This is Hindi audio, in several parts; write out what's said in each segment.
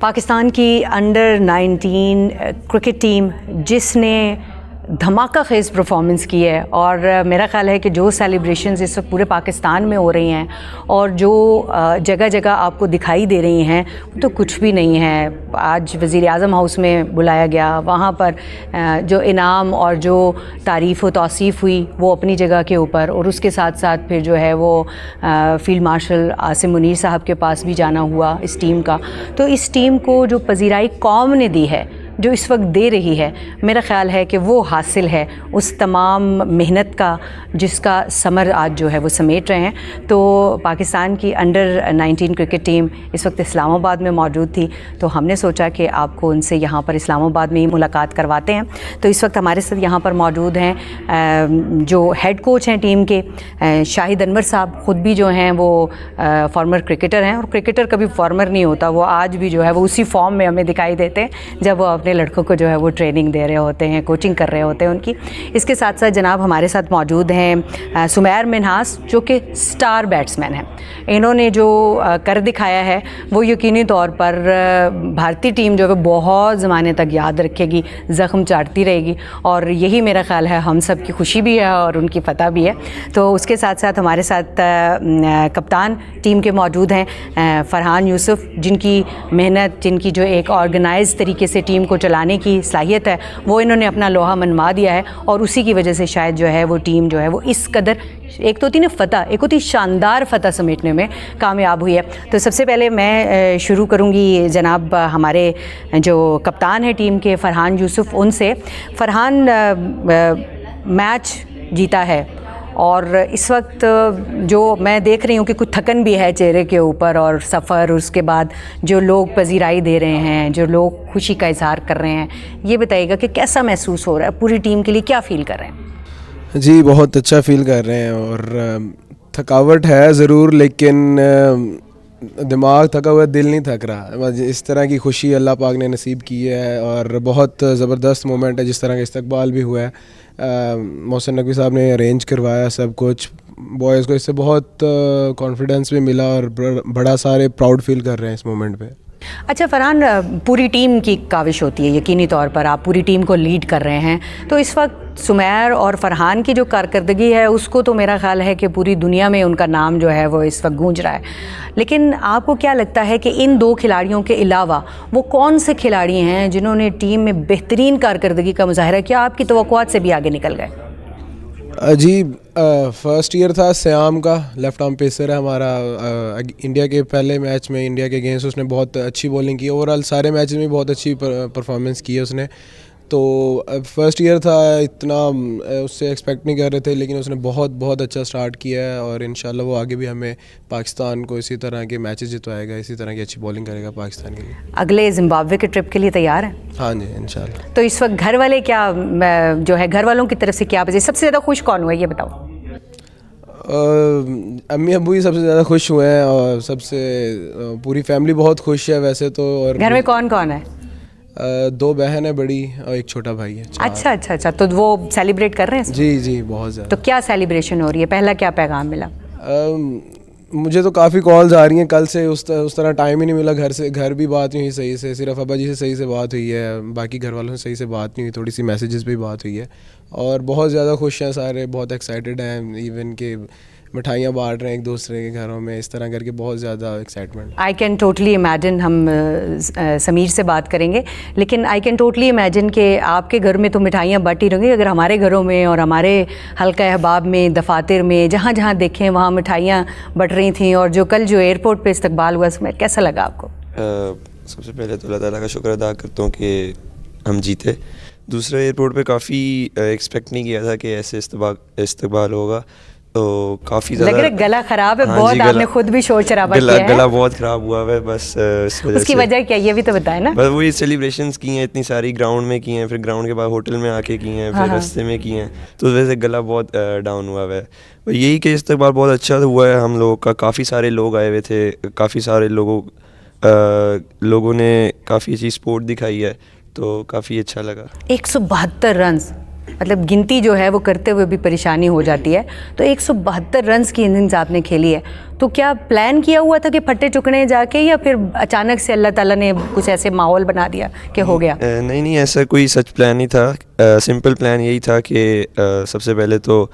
पाकिस्तान की अंडर 19 क्रिकेट टीम जिसने धमाका खेज़ परफॉर्मेंस की है और मेरा ख़्याल है कि जो सेलिब्रेशंस इस वक्त पूरे पाकिस्तान में हो रही हैं और जो जगह जगह आपको दिखाई दे रही हैं वो तो कुछ भी नहीं है। आज वज़ीर आज़म हाउस में बुलाया गया, वहाँ पर जो इनाम और जो तारीफ़ व तौसीफ़ हुई वो अपनी जगह के ऊपर, और उसके साथ साथ फिर जो है वो फ़ील्ड मार्शल आसिम मुनीर साहब के पास भी जाना हुआ इस टीम का। तो इस टीम को जो पजीराई कौम ने दी है, जो इस वक्त दे रही है, मेरा ख़्याल है कि वो हासिल है उस तमाम मेहनत का जिसका समर आज जो है वो समेट रहे हैं। तो पाकिस्तान की अंडर 19 क्रिकेट टीम इस वक्त इस्लामाबाद में मौजूद थी, तो हमने सोचा कि आपको उनसे यहाँ पर इस्लामाबाद में ही मुलाकात करवाते हैं। तो इस वक्त हमारे साथ यहाँ पर मौजूद हैं जो हेड कोच हैं टीम के, शाहिद अनवर साहब। ख़ुद भी जो हैं वो फॉर्मर क्रिकेटर हैं, और क्रिकेटर कभी फॉर्मर नहीं होता, वो आज भी जो है वो उसी फॉर्म में हमें दिखाई देते हैं जब वो अपने लड़कों को जो है वो ट्रेनिंग दे रहे होते हैं, कोचिंग कर रहे होते हैं उनकी। इसके साथ साथ जनाब हमारे साथ मौजूद हैं सुमैर मिन्हास, जो कि स्टार बैट्समैन हैं। इन्होंने जो कर दिखाया है वो यकीनी तौर पर भारतीय टीम जो है बहुत ज़माने तक याद रखेगी, ज़ख्म चाटती रहेगी, और यही मेरा ख़्याल है हम सब की खुशी भी है और उनकी फ़तह भी है। तो उसके साथ साथ हमारे साथ कप्तान टीम के मौजूद हैं फरहान यूसुफ, जिनकी मेहनत, जिनकी जो एक ऑर्गेनाइज तरीके से टीम को चलाने की सलाहियत है, वो इन्होंने अपना लोहा मनवा दिया है, और उसी की वजह से शायद जो है वो टीम जो है वो इस कदर, एक तो होती ना फ़तह, एक होती शानदार फ़तह समेटने में कामयाब हुई है। तो सबसे पहले मैं शुरू करूँगी जनाब हमारे जो कप्तान है टीम के फरहान यूसुफ, उनसे। फरहान, मैच जीता है और इस वक्त जो मैं देख रही हूँ कि कुछ थकन भी है चेहरे के ऊपर, और सफ़र, उसके बाद जो लोग पजीराई दे रहे हैं, जो लोग खुशी का इजहार कर रहे हैं, ये बताइएगा कि कैसा महसूस हो रहा है पूरी टीम के लिए, क्या फ़ील कर रहे हैं? जी बहुत अच्छा फ़ील कर रहे हैं, और थकावट है ज़रूर, लेकिन दिमाग थका हुआ, दिल नहीं थक रहा। इस तरह की खुशी अल्लाह पाक ने नसीब की है, और बहुत ज़बरदस्त मोमेंट है। जिस तरह का इस्तकबाल भी हुआ है, मोहसिन नकवी साहब ने अरेंज करवाया सब कुछ, बॉयज़ को इससे बहुत कॉन्फिडेंस भी मिला, और बड़ा सारे प्राउड फील कर रहे हैं इस मोमेंट पे। अच्छा फरहान, पूरी टीम की काविश होती है, यकीनी तौर पर आप पूरी टीम को लीड कर रहे हैं, तो इस वक्त सुमैर और फरहान की जो कारकर्दगी है उसको तो मेरा ख़्याल है कि पूरी दुनिया में उनका नाम जो है वो इस वक्त गूंज रहा है। लेकिन आपको क्या लगता है कि इन दो खिलाड़ियों के अलावा वो कौन से खिलाड़ी हैं जिन्होंने टीम में बेहतरीन कारकर्दगी का मुजाहरा किया, आपकी तवक्कुआत से भी आगे निकल गए? जी फर्स्ट ईयर था श्याम का, लेफ़्ट आर्म पेसर है हमारा। इंडिया के पहले मैच में इंडिया के अगेंस्ट उसने बहुत अच्छी बॉलिंग की, ओवरऑल सारे मैचेस में बहुत अच्छी परफॉर्मेंस की है उसने। तो फर्स्ट ईयर था, इतना उससे एक्सपेक्ट नहीं कर रहे थे, लेकिन उसने बहुत अच्छा स्टार्ट किया है, और इंशाल्लाह वो आगे भी हमें पाकिस्तान को इसी तरह के मैचेस जितवाएगा, इसी तरह की अच्छी बॉलिंग करेगा पाकिस्तान के लिए। अगले जिम्बाब्वे के ट्रिप के लिए तैयार हैं? हाँ जी इंशाल्लाह। तो इस वक्त घर वाले क्या जो है, घर वालों की तरफ से क्या, सबसे ज़्यादा खुश कौन हुआ ये बताओ? अम्मी अब्बू ही सबसे ज़्यादा खुश हुए हैं, और सबसे पूरी फैमिली बहुत खुश है वैसे तो। और घर में कौन कौन है? 2 बहन है बड़ी, और एक छोटा भाई है। अच्छा, तो वो सेलिब्रेट कर रहे हैं? जी बहुत ज़्यादा। तो क्या सेलिब्रेशन हो रही है, पहला क्या पैगाम मिला? मुझे तो काफ़ी कॉल्स आ रही हैं कल से, उस तरह टाइम ही नहीं मिला, घर भी बात नहीं हुई सही से, सिर्फ अब्बा जी से सही से बात हुई है, बाकी घर वालों से सही से बात नहीं हुई, थोड़ी सी मैसेजेस पे बात हुई है, और बहुत ज़्यादा खुश हैं सारे, बहुत एक्साइटेड हैं, इवन के मिठाइयाँ बांट रहे हैं एक दूसरे के घरों में, इस तरह करके बहुत ज़्यादा excitement. I can totally imagine, हम समीर से बात करेंगे, लेकिन आई कैन टोटली इमेजिन कि आपके घर में तो मिठाइयाँ बटी रहेंगी, अगर हमारे घरों में और हमारे हल्का अहबाब में, दफातर में, जहाँ जहाँ देखें वहाँ मिठाइयाँ बट रही थी। और जो कल जो एयरपोर्ट पे इस्तकबाल हुआ, उसमें कैसा लगा आपको? सबसे पहले तो अल्लाह ताला का शुक्र अदा करता हूँ कि हम जीते। दूसरा, एयरपोर्ट पे काफ़ी एक्सपेक्ट नहीं किया था कि ऐसे इस्तकबाल होगा, तो काफ़ी ज़्यादा लग रहा है गला ख़राब है। हाँ बहुत आपने खुद भी शोर शराबा किया है। गला बहुत ख़राब हुआ है, बस उसकी वजह क्या, ये भी तो बताएं ना। बस वही सेलिब्रेशंस की हैं इतनी सारी, ग्राउंड में की हैं, फिर ग्राउंड के बाद होटल में आके की हैं, फिर रास्ते में की हैं, तो उस वजह से गला बहुत डाउन हुआ है। यही कि इस्तकबाल बहुत अच्छा हुआ है हम लोगों का, काफ़ी सारे लोग आए हुए थे, काफ़ी सारे लोगों ने काफ़ी अच्छी सपोर्ट दिखाई है, तो काफ़ी अच्छा लगा। 172 रन मतलब गिनती जो है वो करते हुए भी परेशानी हो जाती है। तो 172 रन्स की इनिंग्स आपने खेली है, तो क्या प्लान किया हुआ था कि फटे चुकने जाके, या फिर अचानक से अल्लाह ताला ने कुछ ऐसे माहौल बना दिया कि हो गया? नहीं, ऐसा कोई सच प्लान नहीं था। सिंपल प्लान यही था कि सबसे पहले तो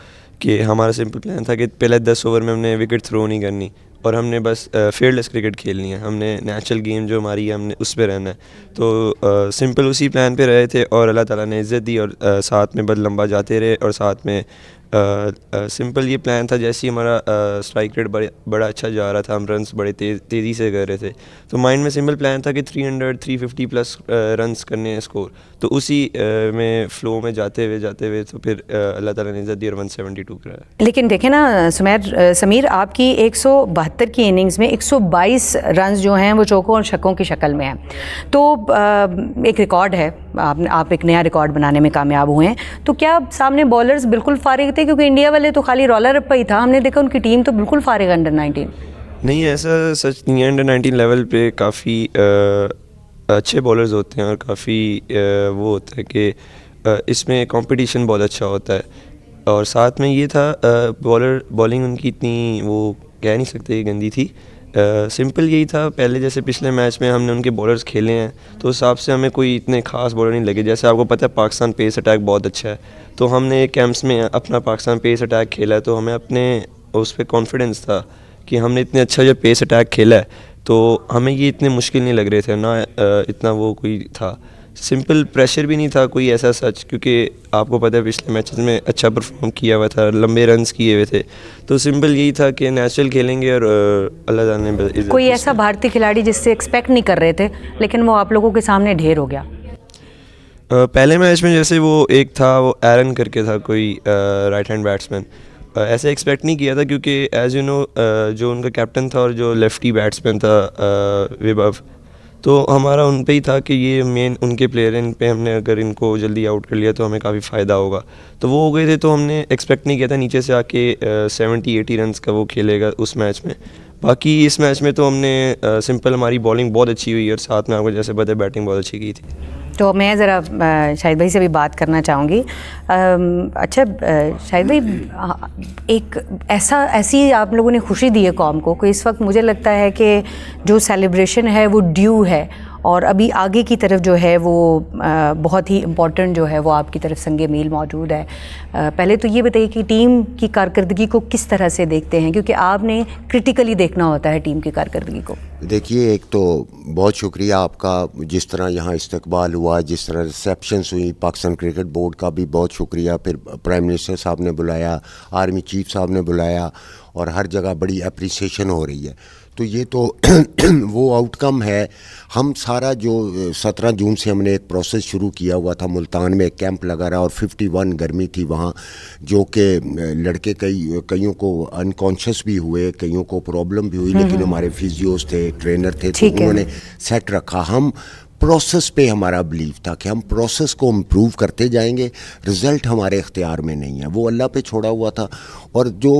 कि हमारा सिंपल प्लान था कि पहले 10 ओवर में हमने विकेट थ्रो नहीं करनी और हमने बस फील्डलेस क्रिकेट खेलनी है, हमने नेचुरल गेम जो हमारी है हमने उस पे रहना है। तो सिंपल उसी प्लान पे रहे थे और अल्लाह ताला ने इज़्ज़त दी और साथ में बस लंबा जाते रहे और साथ में सिंपल ये प्लान था। जैसे ही हमारा स्ट्राइक रेट बड़ा अच्छा जा रहा था, हम रन्स बड़े तेज़ी से कर रहे थे, तो माइंड में सिंपल प्लान था कि 350 प्लस रन्स करने हैं स्कोर। तो उसी में फ्लो में जाते हुए तो फिर अल्लाह ताला ने इज़्ज़त दी और 172 कराया। लेकिन देखें ना समीर, आपकी 172 की इनिंग्स में 122 रन्स जो हैं वो चौकों और छक्कों की शक्ल में हैं, तो एक रिकॉर्ड है, आप एक नया रिकॉर्ड बनाने में कामयाब हुए हैं। तो क्या सामने बॉलर्स बिल्कुल फारिग थे? क्योंकि इंडिया वाले तो खाली रोलर रप्पा ही था, हमने देखा उनकी टीम तो बिल्कुल फारिग अंडर 19। नहीं, ऐसा सच नहीं है। अंडर 19 लेवल पे काफ़ी अच्छे बॉलर्स होते हैं और काफ़ी वो होता है कि इसमें कंपटीशन बहुत अच्छा होता है। और साथ में ये था बॉलिंग उनकी इतनी वो कह नहीं सकते गंदी थी। सिंपल यही था, पहले जैसे पिछले मैच में हमने उनके बॉलर्स खेले हैं तो उस हिसाब से हमें कोई इतने खास बॉलर नहीं लगे। जैसे आपको पता है पाकिस्तान पेस अटैक बहुत अच्छा है, तो हमने कैंप्स में अपना पाकिस्तान पेस अटैक खेला है, तो हमें अपने उस पर कॉन्फिडेंस था कि हमने इतने अच्छा जो पेस अटैक खेला है तो हमें ये इतने मुश्किल नहीं लग रहे थे ना, इतना वो कोई था। सिंपल प्रेशर भी नहीं था कोई ऐसा सच, क्योंकि आपको पता है पिछले मैचेस में अच्छा परफॉर्म किया हुआ था, लंबे रन्स किए हुए थे। तो सिंपल यही था कि नेचुरल खेलेंगे और अल्लाह ताला ने कोई ऐसा भारतीय खिलाड़ी जिससे एक्सपेक्ट नहीं कर रहे थे लेकिन वो आप लोगों के सामने ढेर हो गया? पहले मैच में जैसे वो एक था, वो एरन करके था कोई राइट हैंड बैट्समैन, ऐसे एक्सपेक्ट नहीं किया था क्योंकि एज यू नो जो उनका कैप्टन था और जो लेफ्टी बैट्समैन था विभव, तो हमारा उन पे ही था कि ये मेन उनके प्लेयर हैं, इन पे हमने अगर इनको जल्दी आउट कर लिया तो हमें काफ़ी फ़ायदा होगा। तो वो हो गए थे, तो हमने एक्सपेक्ट नहीं किया था नीचे से आके 70-80 रन्स का वो खेलेगा उस मैच में। बाकी इस मैच में तो हमने सिंपल हमारी बॉलिंग बहुत अच्छी हुई और साथ में आपको जैसे पता है बैटिंग बहुत अच्छी की थी। तो मैं ज़रा शाहिद भाई से भी बात करना चाहूँगी। अच्छा शाहिद भाई, एक ऐसी आप लोगों ने खुशी दी है कौम को कि इस वक्त मुझे लगता है कि जो सेलिब्रेशन है वो ड्यू है और अभी आगे की तरफ जो है वो बहुत ही इम्पोर्टेंट जो है वो आपकी तरफ संगे मील मौजूद है। पहले तो ये बताइए कि टीम की कारकर्दगी को किस तरह से देखते हैं, क्योंकि आपने क्रिटिकली देखना होता है टीम की कारकर्दगी को। देखिए, एक तो बहुत शुक्रिया आपका, जिस तरह यहाँ इस्तकबाल हुआ, जिस तरह रिसेप्शंस हुई, पाकिस्तान क्रिकेट बोर्ड का भी बहुत शुक्रिया। फिर प्राइम मिनिस्टर साहब ने बुलाया, आर्मी चीफ साहब ने बुलाया और हर जगह बड़ी अप्रिसिएशन हो रही है। तो ये तो वो आउटकम है। हम सारा जो 17 जून से हमने एक प्रोसेस शुरू किया हुआ था, मुल्तान में एक कैंप लगा रहा और 51 गर्मी थी वहाँ, जो कि लड़के कईयों को अनकॉन्शियस भी हुए, कईयों को प्रॉब्लम भी हुई, लेकिन हमारे फिजियोज थे, ट्रेनर थे, तो उन्होंने सेट रखा। हम प्रोसेस पे हमारा बिलीव था कि हम प्रोसेस को इम्प्रूव करते जाएंगे, रिज़ल्ट हमारे इख्तियार में नहीं है, वो अल्लाह पे छोड़ा हुआ था। और जो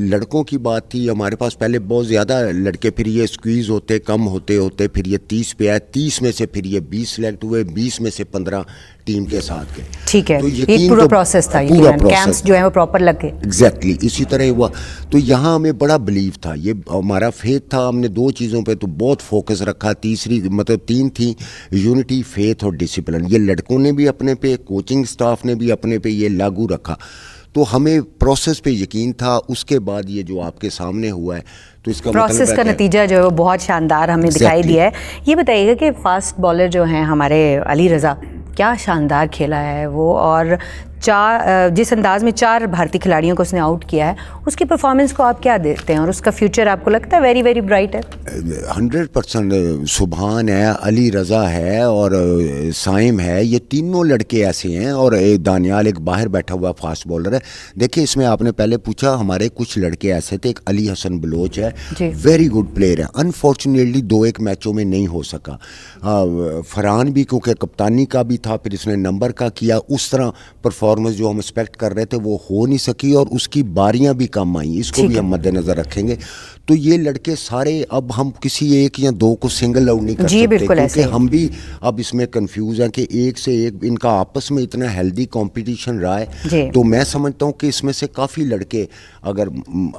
लड़कों की बात थी, हमारे पास पहले बहुत ज़्यादा लड़के, फिर ये स्क्वीज़ होते कम होते होते फिर ये 30 पे आए, 30 में से फिर ये 20 सेलेक्ट हुए, 20 में से 15 टीम के साथ गए। ठीक है, तो एक पूरा प्रोसेस था, पूरा कैंप्स जो है वो प्रॉपर लग गए। एग्जैक्टली इसी तरह हुआ। तो यहाँ हमें बड़ा बिलीव था, ये हमारा फेथ था। हमने 2 चीज़ों पे तो बहुत फोकस रखा, तीसरी मतलब 3 थी, यूनिटी, फेथ और डिसिप्लिन। ये लड़कों ने भी अपने पे, कोचिंग स्टाफ ने भी अपने पे ये लागू रखा। तो हमें प्रोसेस पे यकीन था। उसके बाद ये जो आपके सामने हुआ है, तो इसका प्रोसेस का नतीजा जो है वो बहुत शानदार हमें दिखाई दिया है। ये बताइएगा कि फास्ट बॉलर जो हैं हमारे अली रज़ा, क्या शानदार खेला है वो, और जिस अंदाज में 4 भारतीय खिलाड़ियों को उसने आउट किया है, उसकी परफॉर्मेंस को आप क्या देखते हैं और उसका फ्यूचर आपको लगता है वेरी वेरी ब्राइट है? 100% सुभान है, अली रज़ा है और साइम है, ये तीनों लड़के ऐसे हैं। और दानियाल एक बाहर बैठा हुआ फास्ट बॉलर है। देखिए, इसमें आपने पहले पूछा, हमारे कुछ लड़के ऐसे थे, एक अली हसन बलोच है, वेरी गुड प्लेयर है, अनफॉर्चुनेटली 2-1 मैचों में नहीं हो सका। फरहान भी क्योंकि कप्तानी का भी था, फिर इसने नंबर का किया, उस तरह परफॉर्म परफॉर्मेंस जो हम एक्सपेक्ट कर रहे थे वो हो नहीं सकी और उसकी बारियां भी कम आई, इसको भी हम मद्देनज़र रखेंगे। तो ये लड़के सारे, अब हम किसी एक या दो को सिंगल आउट नहीं कर सकते, क्योंकि हम भी अब इसमें कंफ्यूज हैं कि एक से एक इनका आपस में इतना हेल्दी कंपटीशन रहा है। तो मैं समझता हूँ कि इसमें से काफ़ी लड़के, अगर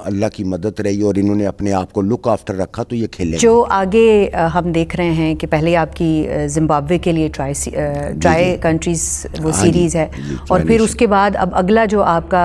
अल्लाह की मदद रही और इन्होंने अपने आप को लुक आफ्टर रखा तो ये खेलेंगे। जो आगे हम देख रहे हैं कि पहले आपकी जिम्बाब्वे के लिए ट्राई कंट्रीज़ वो सीरीज़ है, और फिर उसके बाद अब अगला जो आपका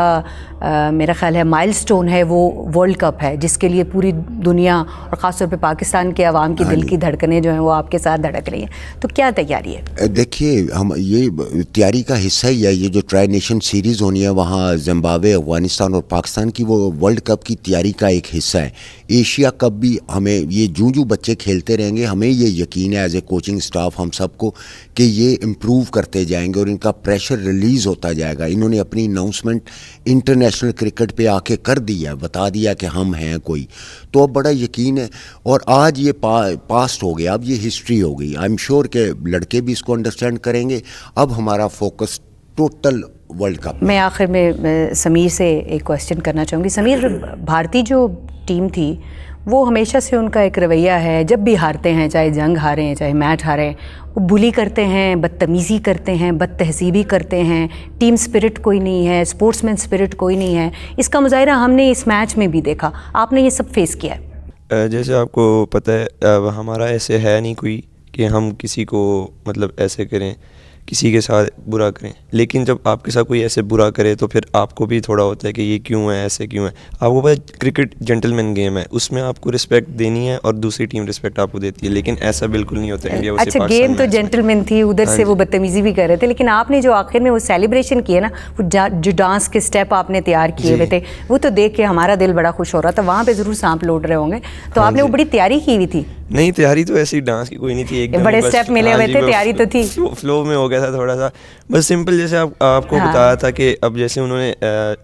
मेरा ख्याल है माइलस्टोन है वो वर्ल्ड कप है, जिसके लिए पूरी दुनिया और ख़ास तौर पे पाकिस्तान के अवाम की दिल की धड़कनें जो हैं वो आपके साथ धड़क रही हैं। तो क्या तैयारी है? देखिए, हम ये तैयारी का हिस्सा ही है, ये जो ट्राई नेशन सीरीज़ होनी है वहाँ जिम्बाब्वे, अफगानिस्तान और पाकिस्तान की, वो वर्ल्ड कप की तैयारी का एक हिस्सा है। एशिया कप भी हमें, ये जूं बच्चे खेलते रहेंगे, हमें ये यकीन है एज ए कोचिंग स्टाफ हम सबको कि ये इम्प्रूव करते जाएंगे और इनका प्रेशर रिलीज़ होता जाएगा। इन्होंने अपनी अनाउंसमेंट इंटरनेशनल क्रिकेट पे आके कर दी है, बता दिया कि हम हैं कोई, तो अब बड़ा यकीन है। और आज ये पास्ट हो गया, अब ये हिस्ट्री हो गई। आई एम श्योर के लड़के भी इसको अंडरस्टैंड करेंगे। अब हमारा फोकस टोटल वर्ल्ड कप। मैं आखिर में समीर से एक क्वेश्चन करना चाहूँगी। समीर, भारतीय जो टीम थी वो हमेशा से उनका एक रवैया है, जब भी हारते हैं, चाहे जंग हारे हैं चाहे मैच हारे हैं, वो बुली करते हैं, बदतमीज़ी करते हैं, बदतहज़ीबी करते हैं, टीम स्पिरिट कोई नहीं है, स्पोर्ट्समैन स्पिरिट कोई नहीं है। इसका मुजाहिरा हमने इस मैच में भी देखा, आपने ये सब फेस किया है। जैसे आपको पता है हमारा ऐसे है नहीं कोई कि हम किसी को मतलब ऐसे करें, किसी के साथ बुरा करें, लेकिन जब आपके साथ कोई ऐसे बुरा करे तो फिर आपको भी थोड़ा होता है कि ये क्यों है, ऐसे क्यों है। आपको पता है क्रिकेट जेंटलमैन गेम है, उसमें आपको रिस्पेक्ट देनी है और दूसरी टीम रिस्पेक्ट आपको देती है, लेकिन ऐसा बिल्कुल नहीं होता इंडिया वर्सेस पाकिस्तान। अच्छा, गेम तो जेंटलमैन थी, उधर से वो बदतमीज़ी भी कर रहे थे, लेकिन आपने जो आखिर में वो सेलिब्रेशन किया ना, वो जो डांस के स्टेप आपने तैयार किए हुए थे, वो तो देख के हमारा दिल बड़ा खुश हो रहा था। वहाँ पे ज़रूर सांप लौट रहे होंगे, तो आपने वो बड़ी तैयारी की हुई थी? नहीं, तैयारी तो ऐसी डांस की कोई नहीं थी, एकदम बड़े स्टेप मिले हुए थे, तैयारी तो थी, फ्लो में हो गया था थोड़ा सा, बस सिंपल। जैसे आपको बताया था कि अब जैसे उन्होंने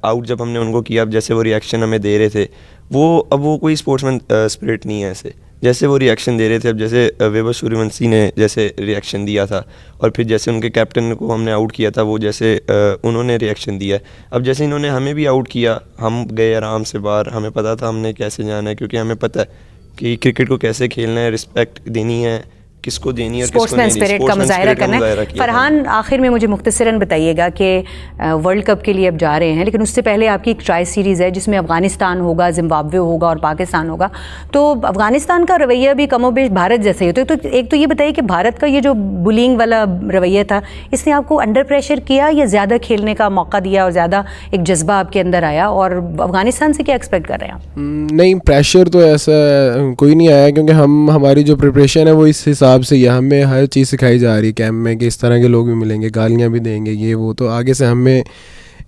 आउट जब हमने उनको किया, अब जैसे वो रिएक्शन हमें दे रहे थे, अब वो कोई स्पोर्ट्समैन स्पिरिट नहीं है ऐसे, जैसे वो रिएक्शन दे रहे थे। अब जैसे वैभव सूर्यवंशी ने जैसे रिएक्शन दिया था, और फिर जैसे उनके कैप्टन को हमने आउट किया था, वो जैसे उन्होंने रिएक्शन दिया है। अब जैसे इन्होंने हमें भी आउट किया, हम गए आराम से बाहर, हमें पता था हमने कैसे जाना है, क्योंकि हमें पता है कि क्रिकेट को कैसे खेलना है, रिस्पेक्ट देनी है, किसको देनी है, स्पोर्ट्समैन स्पिरिट का मुजाहिरा करना है। फरहान, आखिर में मुझे मुख्तसरन बताइएगा कि वर्ल्ड कप के लिए अब जा रहे हैं, लेकिन उससे पहले आपकी एक ट्राई सीरीज़ है जिसमें अफगानिस्तान होगा, जिम्बाब्वे होगा और पाकिस्तान होगा। तो अफगानिस्तान का रवैया भी कमोबेश भारत जैसे ही होता है। तो एक तो ये बताइए कि भारत का ये जो बुलिंग वाला रवैया था, इसने आपको अंडर प्रेशर किया या ज़्यादा खेलने का मौका दिया और ज़्यादा एक जज्बा आपके अंदर आया? और अफगानिस्तान से क्या एक्सपेक्ट कर रहे हैं आप? नहीं, प्रेशर तो ऐसा कोई नहीं आया, क्योंकि हमारी जो प्रिपरेशन है वो इस हिसाब से ही, हमें हर चीज़ सिखाई जा रही है कैंप में कि इस तरह के लोग भी मिलेंगे, गालियाँ भी देंगे, ये वो। तो आगे से हमें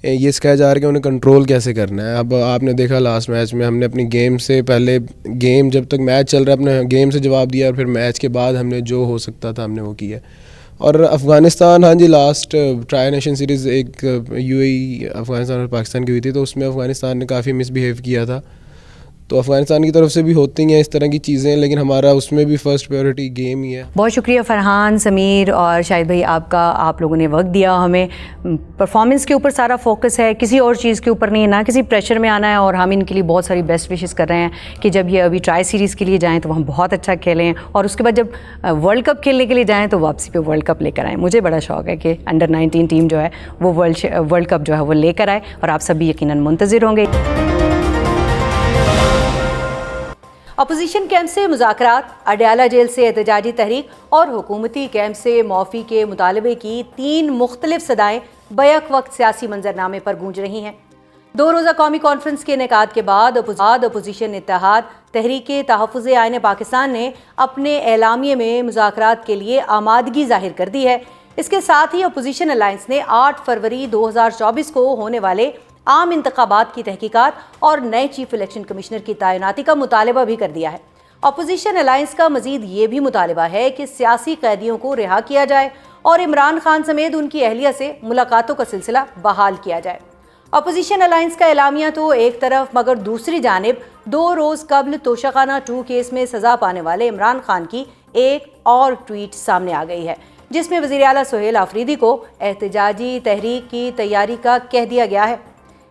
ये सिखाया जा रहा है कि उन्हें कंट्रोल कैसे करना है। अब आपने देखा लास्ट मैच में हमने अपनी गेम से पहले, गेम जब तक मैच चल रहा है, अपने गेम से जवाब दिया, और फिर मैच के बाद हमने जो हो सकता था हमने वो किया। और अफ़गानिस्तान, हाँ जी, लास्ट ट्राई नेशन सीरीज़ एक यूएई, अफ़गानिस्तान और पाकिस्तान की हुई थी, तो उसमें अफ़गानिस्तान ने काफ़ी मिसबिहेव किया था। तो अफ़गानिस्तान की तरफ से भी होती हैं इस तरह की चीज़ें, लेकिन हमारा उसमें भी फ़र्स्ट प्रायोरिटी गेम ही है। बहुत शुक्रिया फरहान, समीर और शाहिद भाई आपका, आप लोगों ने वक्त दिया हमें। परफॉर्मेंस के ऊपर सारा फोकस है, किसी और चीज़ के ऊपर नहीं है, ना किसी प्रेशर में आना है। और हम इनके लिए बहुत सारी बेस्ट विशेस कर रहे हैं कि जब ये अभी ट्राई सीरीज़ के लिए जाएँ तो हम बहुत अच्छा खेलें, और उसके बाद जब वर्ल्ड कप खेलने के लिए जाएँ तो वापसी पे वर्ल्ड कप लेकर आएँ। मुझे बड़ा शौक़ है कि अंडर 19 टीम जो है वो वर्ल्ड कप जो है वो लेकर आए, और आप सभी यकीनन मुंतज़िर होंगे। अपोजिशन कैंप से मुज़ाकरात, अडयाला जेल से एहतजाजी तहरीक और हुकूमती कैंप से मौफ़ी के मुतालबे की 3 मुख्तलिफ सदाएँ बैक वक्त सियासी मंजरनामे पर गूंज रही हैं। 2 रोज़ा कौमी कॉन्फ्रेंस के इनेकाद के बाद अपोजिशन इत्तेहाद तहरीके तहफ़्फ़ुज़े आईन पाकिस्तान ने अपने एलामिये में मुज़ाकरात के लिए आमादगी जाहिर कर दी है। इसके साथ ही अपोजिशन अलायंस ने 8 फरवरी 2024 को होने वाले आम इंतखाबात की तहकीकात और नए चीफ इलेक्शन कमिश्नर की तैनाती का मुतालबा भी कर दिया है। अपोजिशन अलायंस का मजीद ये भी मुतालबा है कि सियासी कैदियों को रिहा किया जाए और इमरान खान समेत उनकी अहलिया से मुलाकातों का सिलसिला बहाल किया जाए। अपोजिशन अलायंस का एलामिया तो एक तरफ, मगर दूसरी जानिब 2 रोज़ कबल तोशाखाना 2 केस में सज़ा पाने वाले इमरान खान की एक और ट्वीट सामने आ गई है। जिसमें वज़ीर आला सुहेल आफरीदी को एहतजाजी तहरीक की तैयारी का कह दिया गया है।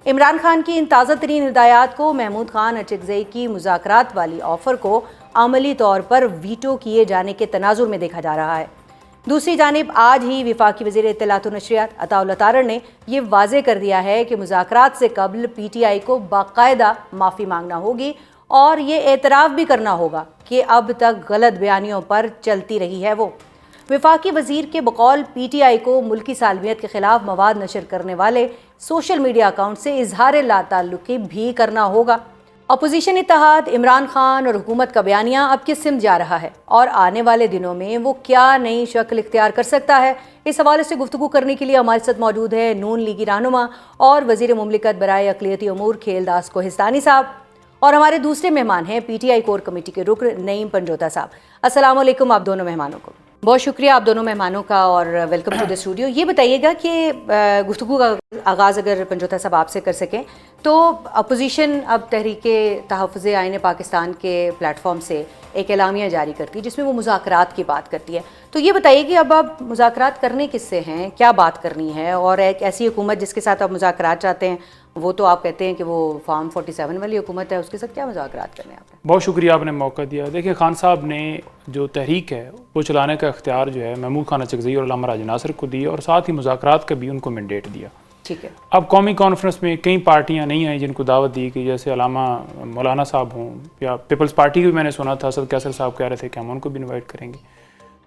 इमरान खान की इन ताज़ा तरीन हिदायत को महमूद खान अचकज़ई की मुज़ाकरात वाली ऑफ़र को अमली तौर पर वीटो किए जाने के तनाजुर में देखा जा रहा है। दूसरी जानिब आज ही वफाकी वज़ीर इत्तलात व नशरियात अताउल्लाह तारड़ ने यह वाज़े कर दिया है कि मुज़ाकरात से कबल PTI को बाकायदा माफ़ी मांगना होगी और ये एतराफ़ भी करना होगा कि अब तक गलत बयानियों पर चलती रही है। वो वफाकी वज़ीर के बकौल PTI को मुल्की सालमियत के ख़िलाफ़ मवाद नशर करने वाले सोशल मीडिया अकाउंट से इजहार लाताल्लुक़ी भी करना होगा। अपोजिशन इत्तेहाद इमरान खान और हुकूमत का बयानिया अब किस सिमत जा रहा है और आने वाले दिनों में वो क्या नई शक्ल इख्तियार कर सकता है, इस हवाले से गुफ्तगू करने के लिए हमारे साथ मौजूद है नून लीगी रहनुमा और वज़ीर मुमलिकत बराए अक़लियती उमूर खेलदास कोहिस्तानी साहब, और हमारे दूसरे मेहमान हैं PTI कोर कमेटी के रुकन नईम पंजोता साहब। अस्सलाम वालेकुम आप दोनों मेहमानों को। बहुत शुक्रिया आप दोनों मेहमानों का और वेलकम टू द स्टूडियो। ये बताइएगा कि गुफ्तगू का आगाज़ अगर पंजोता साहब आपसे कर सकें तो अपोजिशन अब तहरीक तहफ़्फ़ुज़ आईन पाकिस्तान के प्लेटफॉर्म से एक एलामिया जारी करती है जिसमें वो मुज़ाकरात की बात करती है। तो ये बताइए कि अब आप मुज़ाकरात करने किससे हैं, क्या बात करनी है, और एक ऐसी हुकूमत जिसके साथ आप मुज़ाकरात चाहते हैं वो तो आप कहते हैं कि वो फॉर्म 47 वाली हुकूमत है, उसके साथ क्या मुज़ाकरात करने हैं आपने? बहुत शुक्रिया आपने मौका दिया। देखिए खान साहब ने जो तहरीक है वो चलाने का इख्तियार जो है महमूद खान अचकज़ई और अल्लामा राजा नासिर को दिया और साथ ही मुज़ाकरात का भी उनको मैंडेट दिया। ठीक है। अब कौमी कॉन्फ्रेंस में कई पार्टियां नहीं आई जिनको दावत दी कि जैसे अल्लामा मौलाना साहब हों या पीपल्स पार्टी की भी मैंने सुना था असद कैसर साहब कह रहे थे कि हम उनको भी इन्वाइट करेंगे।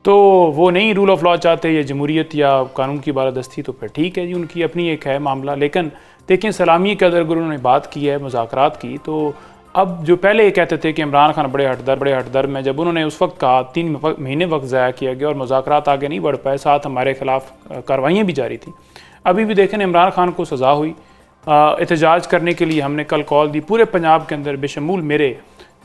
तो वो नहीं रूल ऑफ लॉ चाहते या जमहूरियत या कानून की बालादस्ती, तो फिर ठीक है जी, उनकी अपनी एक है मामला। लेकिन देखिए सलामी के अगर उन्होंने बात की है मुज़ाकरात की, तो अब जो पहले ये कहते थे कि इमरान खान बड़े हटदर में, जब उन्होंने उस वक्त कहा 3 महीने वक्त ज़ाया किया गया और मुज़ाकरात आगे नहीं बढ़ पाए, साथ हमारे खिलाफ कार्रवाइयाँ भी जारी थी। अभी भी देखें इमरान खान को सज़ा हुई, एहतजाज करने के लिए हमने कल कॉल दी पूरे पंजाब के अंदर बेशमूल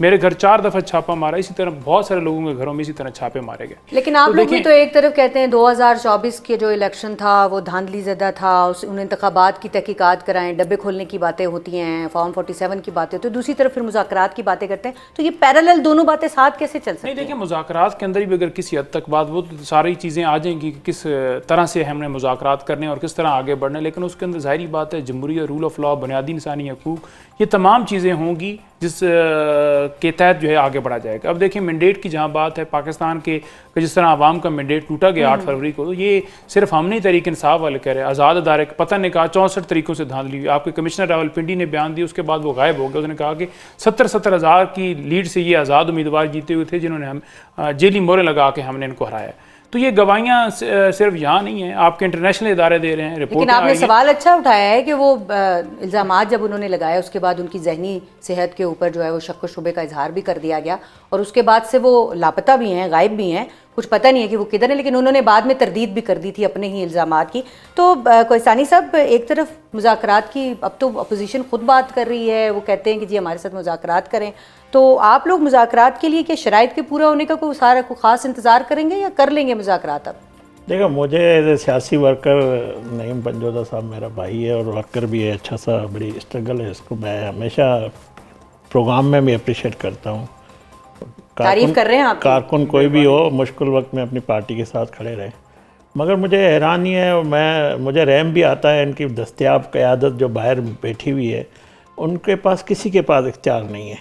मेरे घर 4 दफ़ा छापा मारा, इसी तरह बहुत सारे लोगों के घरों में इसी तरह छापे मारे गए। लेकिन आप लोग भी तो एक तरफ कहते हैं 2024 के जो इलेक्शन था वो धांधली ज़दा था, उन इंतखाबात की तहकीकात कराएं, डब्बे खोलने की बातें होती हैं, फॉर्म 47 की बातें, तो दूसरी तरफ फिर मुज़ाकरात की बातें करते हैं, तो ये पैरेलल दोनों बातें साथ कैसे चल सकती हैं? नहीं देखिए मुज़ाकरात के अंदर भी अगर किसी हद तक बात, वो तो सारी चीज़ें आ जाएंगी कि किस तरह से हमने मुज़ाकरात करने और किस तरह आगे बढ़ने, लेकिन उसके अंदर ज़ाहिरी बात है जमहूरियत, रूल ऑफ लॉ, बुनियादी इंसानी हकूक़, ये तमाम चीज़ें होंगी जिस के तहत जो है आगे बढ़ा जाएगा। अब देखिए मैंडेट की जहाँ बात है पाकिस्तान के, जिस तरह आवाम का मैंडेट टूटा गया 8 फरवरी को, तो ये सिर्फ हम नहीं तहरीक इंसाफ वाले कह रहे हैं, आज़ाद अदारे पता ने कहा 64 तरीक़ों से धांधली हुई। आपके कमिश्नर रावलपिंडी ने बयान दिया, उसके बाद वो गायब हो गया। उसने कहा कि 70 हज़ार की लीड से ये आज़ाद उम्मीदवार जीते हुए थे जिन्होंने हम जेली मोहरें लगा के हमने इनको हराया। तो ये गवाहियाँ सिर्फ यहाँ नहीं हैं, आपके इंटरनेशनल इदारे दे रहे हैं। लेकिन आपने सवाल अच्छा उठाया है कि वो इल्ज़ामात जब उन्होंने लगाया उसके बाद उनकी जहनी सेहत के ऊपर जो है वो शक व शुबे का इजहार भी कर दिया गया और उसके बाद से वो लापता भी हैं, गायब भी हैं, कुछ पता नहीं है कि वो किधर है, लेकिन उन्होंने बाद में तरदीद भी कर दी थी अपने ही इल्ज़ामात की। तो कोहिस्तानी साहब, एक तरफ मुज़ाकरात की अब तो अपोजिशन खुद बात कर रही है, वो कहते हैं कि जी हमारे साथ मुज़ाकरात करें, तो आप लोग मुज़ाकरात के लिए क्या शराइत के पूरा होने का कोई ख़ास इंतज़ार करेंगे या कर लेंगे मुज़ाकरात? अब देखो मुझे एज ए सियासी वर्कर नईम पंजोता साहब मेरा भाई है और वर्कर भी है, अच्छा सा बड़ी स्ट्रगल है, इसको मैं हमेशा प्रोग्राम में भी अप्रिशिएट करता हूँ। तारीफ कर रहे हैं आप, कारकुन कोई भी हो मुश्किल वक्त में अपनी पार्टी के साथ खड़े रहे। मगर मुझे हैरानी है, मुझे रहम भी आता है इनकी दस्तयाब क़यादत जो बाहर बैठी हुई है, उनके पास किसी के पास इख्तियार नहीं है।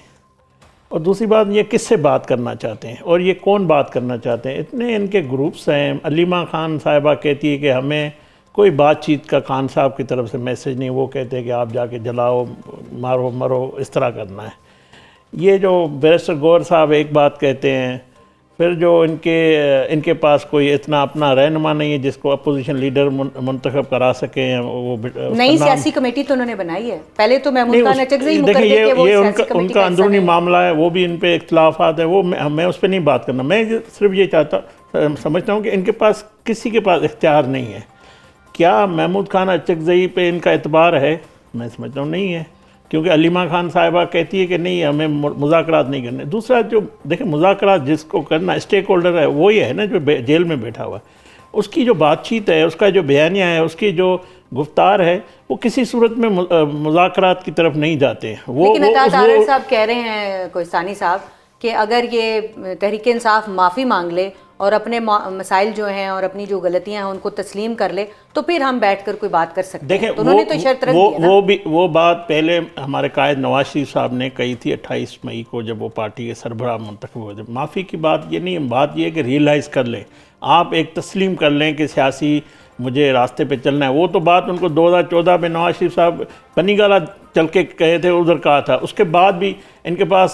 और दूसरी बात, ये किससे बात करना चाहते हैं और ये कौन बात करना चाहते हैं? इतने इनके ग्रुप्स हैं। अलीमा खान साहिबा कहती है कि हमें कोई बातचीत का खान साहब की तरफ से मैसेज नहीं, वो कहते हैं कि आप जाके जलाओ, मारो मरो, इस तरह करना है। ये जो बैरिस्टर गौहर साहब एक बात कहते हैं, फिर जो इनके पास कोई इतना अपना रहनुमा नहीं है जिसको अपोजिशन लीडर मुंतखब करा सकें। वो नई सियासी कमेटी तो उन्होंने बनाई है, पहले तो महमूद खान अचकज़ई मुकर्रर थे कि वो ये उनका अंदरूनी मामला है, वो भी इन पे इख्तिलाफात है, वो मैं उस पर नहीं बात करना। मैं सिर्फ ये समझता हूँ कि इनके पास किसी के पास इख्तियार नहीं है। क्या महमूद खान अचकज़ई पे इनका एतबार है? मैं समझता हूँ नहीं है, क्योंकि अलीमा खान साहिबा कहती है कि नहीं हमें मुज़ाकरात नहीं करने। दूसरा जो देखिए मुज़ाकरात जिसको करना स्टेक होल्डर है वो ये है ना जो जेल में बैठा हुआ है, उसकी जो बातचीत है, उसका जो बयानिया है, उसकी जो गुफ्तार है, वो किसी सूरत में मुज़ाकरात की तरफ नहीं जाते। लेकिन अताउल्लाह साहब कह रहे हैं कोहिस्तानी साहब कि अगर ये तहरीक इंसाफ माफ़ी मांग ले और अपने मसाइल जो हैं और अपनी जो गलतियां हैं उनको तस्लीम कर ले, तो फिर हम बैठकर कोई बात कर सकते हैं। देखिए तो उन्होंने तो शर्त रख दी है ना। वो बात पहले हमारे कायद नवाज शरीफ साहब ने कही थी 28 मई को, जब वो पार्टी के सरबराह मुंतखब हुए थे। माफ़ी की बात ये नहीं, बात ये है कि रियलाइज़ कर लें, आप एक तस्लीम कर लें कि सियासी मुझे रास्ते पे चलना है। वो तो बात उनको 2014 में नवाज शरीफ साहब पनीगाला चल के कहे थे, उधर कहा था। उसके बाद भी इनके पास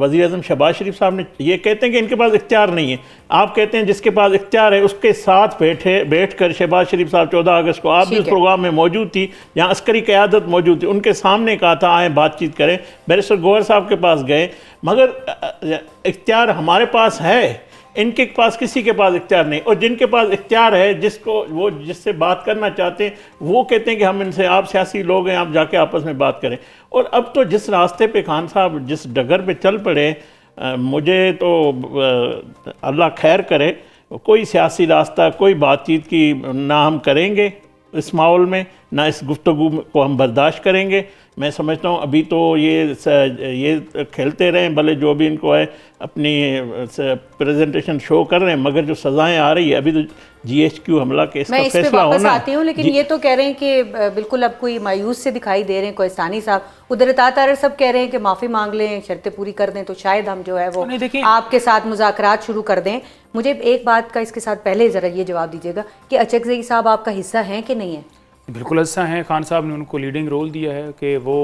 वज़ीर आज़म शहबाज शरीफ साहब ने ये कहते हैं कि इनके पास इख्तियार नहीं है। आप कहते हैं जिसके पास इख्तियार है उसके साथ बैठ कर शहबाज शरीफ साहब 14 अगस्त को, आप भी उस प्रोग्राम में मौजूद थी जहाँ अस्करी क़यादत मौजूद थी, उनके सामने कहा था आए बातचीत करें। बैरिस्टर गौहर साहब के पास गए, मगर इख्तियार हमारे पास है, इनके पास किसी के पास इख्तियार नहीं। और जिनके पास इख्तियार है, जिससे बात करना चाहते हैं, वो कहते हैं कि हम इनसे, आप सियासी लोग हैं, आप जाके आपस में बात करें। और अब तो जिस रास्ते पे खान साहब जिस डगर पे चल पड़े, मुझे तो अल्लाह खैर करे, कोई सियासी रास्ता, कोई बातचीत की ना हम करेंगे इस माहौल में, ना इस गुफ्तगू को हम बर्दाश्त करेंगे। मैं समझता हूँ अभी तो ये खेलते रहें, भले जो भी इनको है अपनी प्रेजेंटेशन शो कर रहे हैं, मगर जो सज़ाएं आ रही है, अभी तो GHQ हमला केस का फैसला होना है। मैं आती हूँ, लेकिन ये तो कह रहे हैं कि बिल्कुल अब कोई मायूस से दिखाई दे रहे हैं कोहिस्तानी साहब। उधर तार सब कह रहे हैं कि माफ़ी मांग लें, शर्तें पूरी कर दें, तो शायद हम जो है वो आपके साथ मुज़ाकरात शुरू कर दें। मुझे एक बात का इसके साथ पहले ज़रा ये जवाब दीजिएगा कि अचकज़ई साहब आपका हिस्सा हैं कि नहीं है? बिल्कुल हिस्सा हैं। खान साहब ने उनको लीडिंग रोल दिया है कि वो